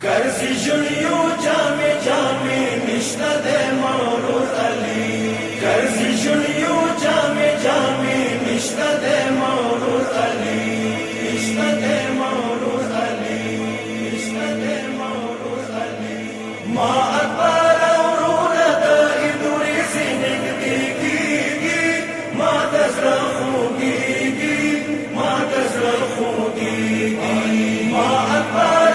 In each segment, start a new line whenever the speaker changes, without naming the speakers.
गर्जी जुड़ियो जामे जामे निश्ता दे मौलूद अली गर्जी जुड़ियो जामे जामे निश्ता दे मौलूद अली निश्ता दे मौलूद अली निश्ता दे मौलूद अली मा अकबर औरोना दा इदुरी सिनिक दीगी मा तजरा खूगी मा तजरा खूगी मा अकबर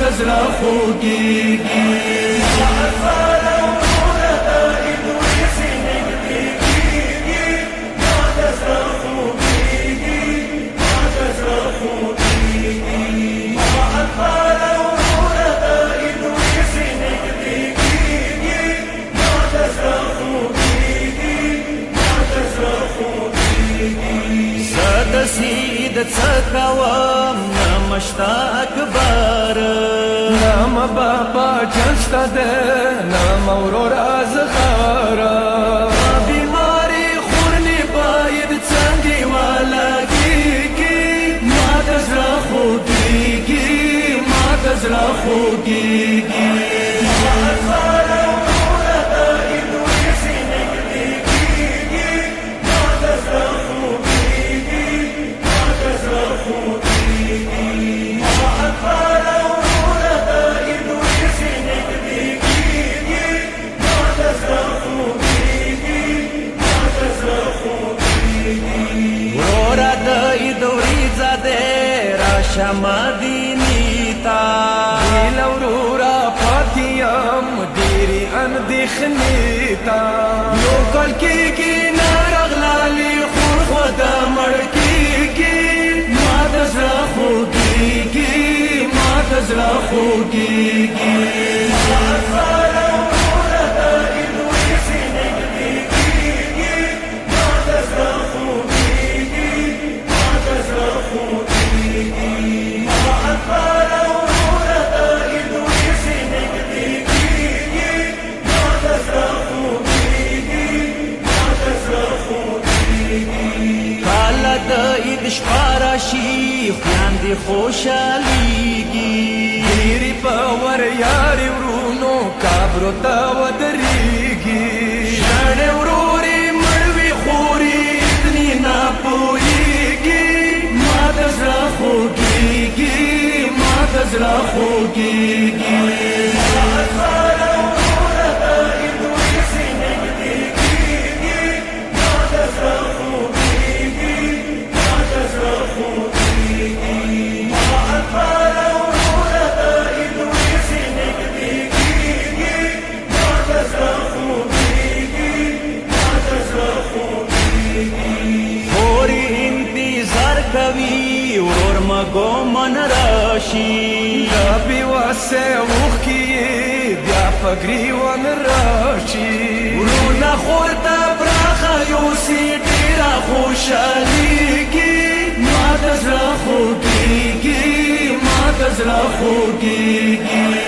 تزرع خوگیگی
سید څکوم نمشتا اکبر
نام بابا جنستا ده نام اورور ازخارا
بیماری خورنی باید څنګه والا کیږي
ما تزرع خوگیگی ما تزرع خوگیگی
مدینی تا
دیل اورورا پاتیم دیری اندیخنی تا
یو کل کیگی نارغلالی خور خدا مڑکیگی
ما تزرع خوگیگی ما تزرع خوگیگی
شپارشی خویندې خوشحالیږي
ډېرې په ور یارې ورونو کابرو ته ودرېږي
ژړې ورورې مړوي خورې اتنې ناپوهېږي
ما د زړه خوږېږي ما د زړه خوږېږي
ورور مګو من راشي
دا بېوسه اوښکې یې بیا په ګریوان راشي
ورونه خور ته پراخه یوسي ډېره خوشحالېږي
ما د زړه خوږېږي ما د زړه خوږېږي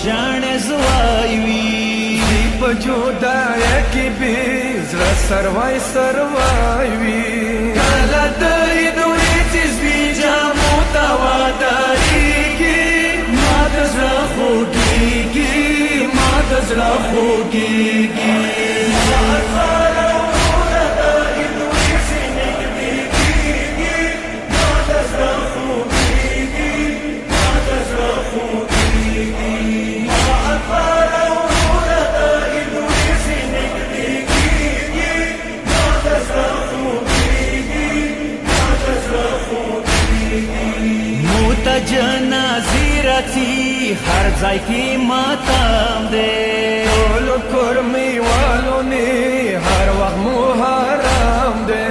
ژړې زوی وي
په جدایۍ کې بې زړه سروای سروای وي
کله د عید ورځې زوی جامو ته ودرېږي
ما د زړه خوږېږي ما د زړه خوږېږي
جنازې راتي هر ځای کې ماتم دی
ټول کورمي والو نه هر وخت محرم دی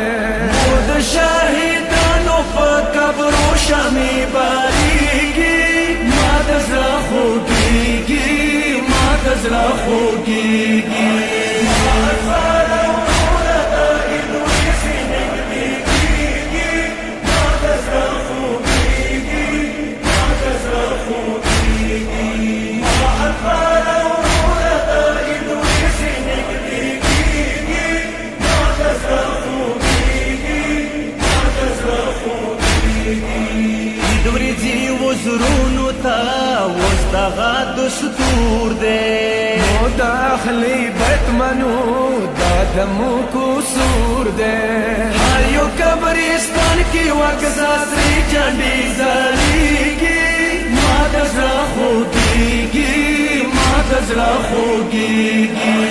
مو د شهیدانو په قبرو شمې باریږي ما د زړه خوږېږي ما د زړه خوږېږي زرونو تا اوس دغه دستور دی
نو داخلي بتمنو دا د مو قصور دی
هر یو قبرستان کې وګزا سرې جنډې ځلېږي ما د زړه خوږېږي ما د زړه خوږېږي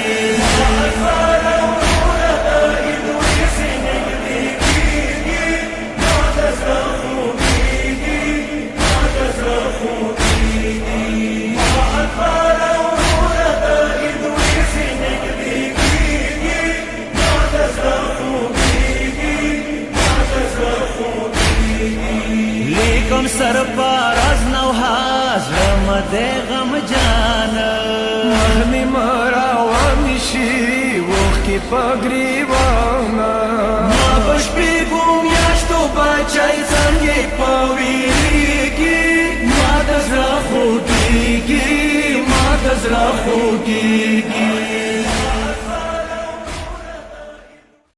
لیکم سرپاراز نوحاز رمده غم جانا
مخنی مراوانی شی وخی پاگریوانا
ما بشپیگو میاشتو بچای زنگی پاویریگی ما دزرا خوگیگی ما دزرا خوگیگی